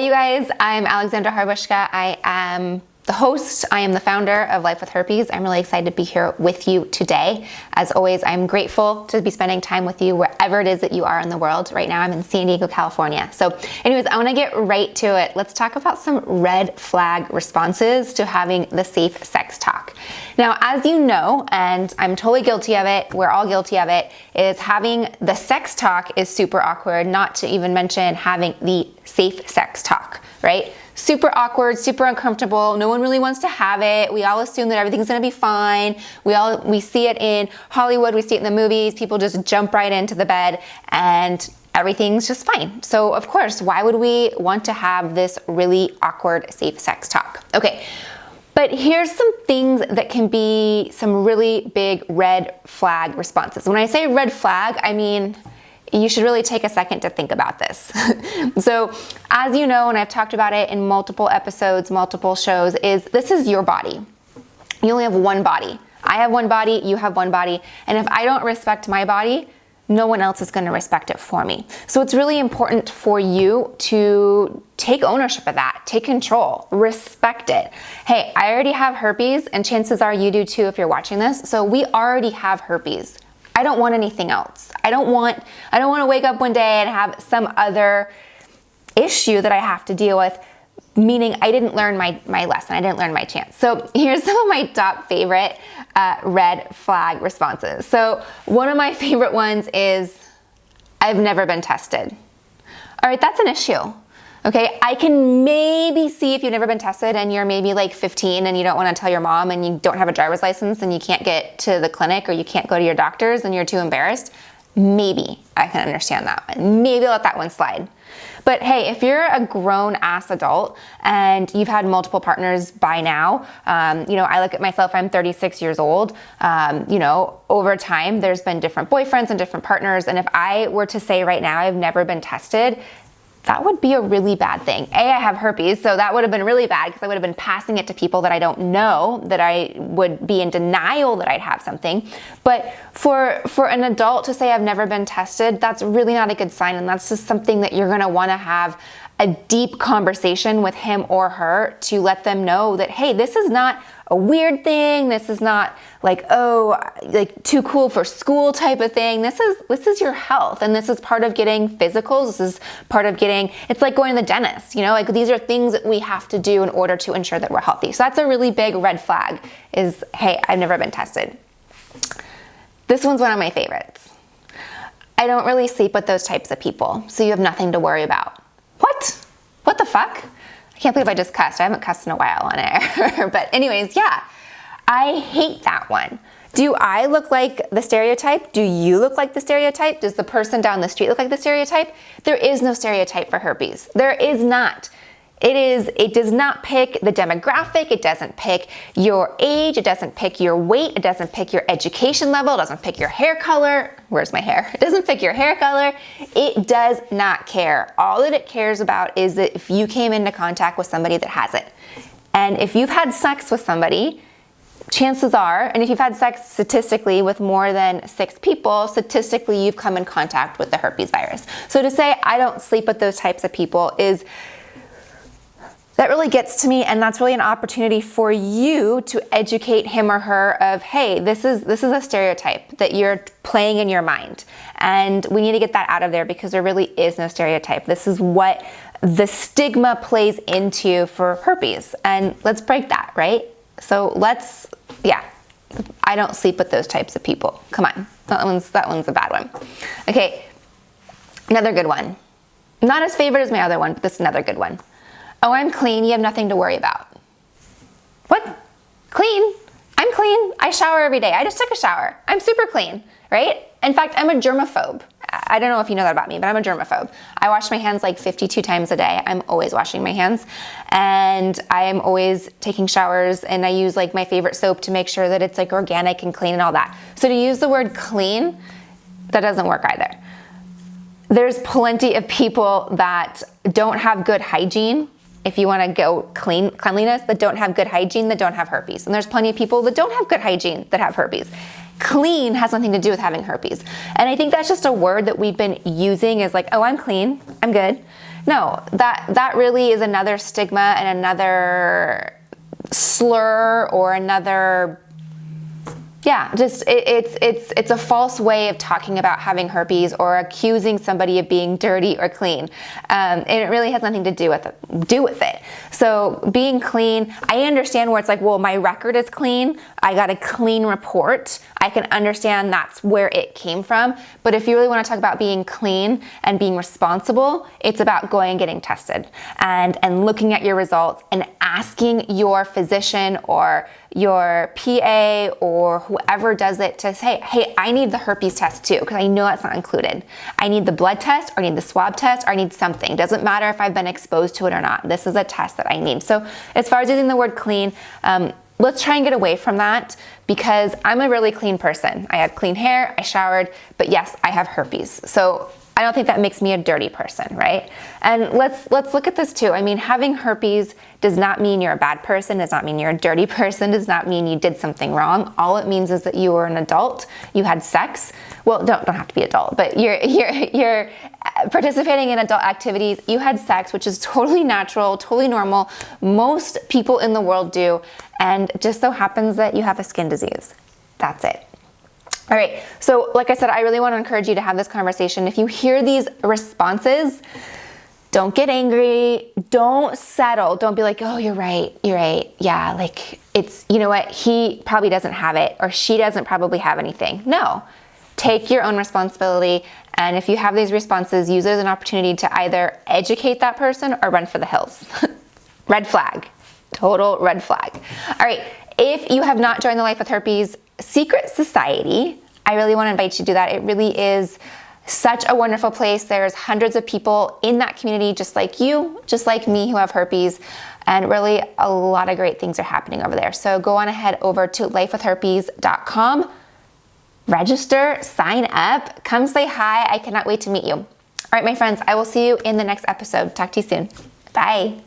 you guys, I'm Alexandra Harbushka. I am the host. I am the founder of Life With Herpes. I'm really excited to be here with you today. As always, I'm grateful to be spending time with you wherever it is that you are in the world. Right now, I'm in San Diego, California. So anyways, I want to get right to it. Let's talk about some red flag responses to having the safe sex talk. Now, as you know, and I'm totally guilty of it, we're all guilty of it, is having the sex talk is super awkward, not to even mention having the safe sex talk, right? Super awkward, super uncomfortable. No one really wants to have it. We all assume that everything's gonna be fine. We see it in Hollywood, we see it in the movies. People just jump right into the bed and everything's just fine. So of course, why would we want to have this really awkward safe sex talk? Okay, but here's some things that can be some really big red flag responses. When I say red flag, I mean, you should really take a second to think about this. So as you know, and I've talked about it in multiple episodes, multiple shows, this is your body. You only have one body. I have one body, you have one body. And if I don't respect my body, no one else is gonna respect it for me. So it's really important for you to take ownership of that, take control, respect it. Hey, I already have herpes, and chances are you do too if you're watching this. So we already have herpes. I don't want anything else. I don't want to wake up one day and have some other issue that I have to deal with, meaning I didn't learn my lesson. I didn't learn my chance. So here's some of my top favorite red flag responses. So one of my favorite ones is, I've never been tested. All right, that's an issue. Okay, I can maybe see if you've never been tested and you're maybe like 15 and you don't want to tell your mom and you don't have a driver's license and you can't get to the clinic or you can't go to your doctors and you're too embarrassed. Maybe I can understand that one. Maybe let that one slide. But hey, if you're a grown ass adult and you've had multiple partners by now, I look at myself, I'm 36 years old. Over time, there's been different boyfriends and different partners. And if I were to say right now, I've never been tested, that would be a really bad thing. I have herpes, so that would have been really bad because I would have been passing it to people that I don't know, that I would be in denial that I'd have something. But for an adult to say I've never been tested, that's really not a good sign, and that's just something that you're gonna wanna have a deep conversation with him or her to let them know that, hey, this is not a weird thing. This is not like, oh, like too cool for school type of thing. This is your health, and this is part of getting physicals. This is part of getting, it's like going to the dentist, like these are things that we have to do in order to ensure that we're healthy. So that's a really big red flag is, hey, I've never been tested. This one's one of my favorites. I don't really sleep with those types of people, so you have nothing to worry about. What the fuck? I can't believe I just cussed. I haven't cussed in a while on air. But anyways, yeah, I hate that one. Do I look like the stereotype? Do you look like the stereotype? Does the person down the street look like the stereotype? There is no stereotype for herpes. There is not. It does not pick the demographic. It doesn't pick your age. It doesn't pick your weight. It doesn't pick your education level. It doesn't pick your hair color. Where's my hair? It doesn't pick your hair color. It does not care. All that it cares about is that if you came into contact with somebody that has it. And if you've had sex with somebody, chances are, and if you've had sex statistically with more than 6 people, statistically you've come in contact with the herpes virus. So to say I don't sleep with those types of people that really gets to me, and that's really an opportunity for you to educate him or her of, hey, this is a stereotype that you're playing in your mind. And we need to get that out of there because there really is no stereotype. This is what the stigma plays into for herpes. And let's break that, right? So I don't sleep with those types of people. Come on, that one's a bad one. Okay, another good one. Not as favorite as my other one, but this is another good one. Oh, I'm clean, you have nothing to worry about. What? Clean? I'm clean. I shower every day. I just took a shower. I'm super clean, right? In fact, I'm a germaphobe. I don't know if you know that about me, but I'm a germaphobe. I wash my hands like 52 times a day. I'm always washing my hands, and I am always taking showers, and I use like my favorite soap to make sure that it's like organic and clean and all that. So to use the word clean, that doesn't work either. There's plenty of people that don't have good hygiene. If you want to go cleanliness, that don't have good hygiene, that don't have herpes. And there's plenty of people that don't have good hygiene that have herpes. Clean has nothing to do with having herpes. And I think that's just a word that we've been using as like, oh, I'm clean, I'm good. No, that really is another stigma and another slur or another, yeah, just it's a false way of talking about having herpes or accusing somebody of being dirty or clean. And it really has nothing to do with it. So being clean, I understand where it's like, well, my record is clean. I got a clean report. I can understand that's where it came from. But if you really want to talk about being clean and being responsible, it's about going and getting tested and looking at your results and asking your physician or your PA or whoever does it to say, hey, I need the herpes test too, because I know that's not included. I need the blood test, or I need the swab test, or I need something. Doesn't matter if I've been exposed to it or not. This is a test that I need. So as far as using the word clean, let's try and get away from that, because I'm a really clean person. I had clean hair, I showered, but yes, I have herpes. So I don't think that makes me a dirty person, right? And let's look at this too. I mean, having herpes does not mean you're a bad person, does not mean you're a dirty person, does not mean you did something wrong. All it means is that you were an adult, you had sex. Well, don't have to be adult, but you're participating in adult activities. You had sex, which is totally natural, totally normal. Most people in the world do, and it just so happens that you have a skin disease. That's it. All right, so like I said, I really want to encourage you to have this conversation. If you hear these responses, don't get angry, don't settle, don't be like, oh, you're right, yeah, like it's, you know what, he probably doesn't have it, or she doesn't probably have anything. No, take your own responsibility, and if you have these responses, use it as an opportunity to either educate that person or run for the hills. Red flag, total red flag. All right, if you have not joined the Life with Herpes Secret Society, I really want to invite you to do that. It really is such a wonderful place. There's hundreds of people in that community just like you, just like me, who have herpes, and really a lot of great things are happening over there. So go on ahead over to lifewithherpes.com, register, sign up, come say hi. I cannot wait to meet you. All right, my friends, I will see you in the next episode. Talk to you soon. Bye.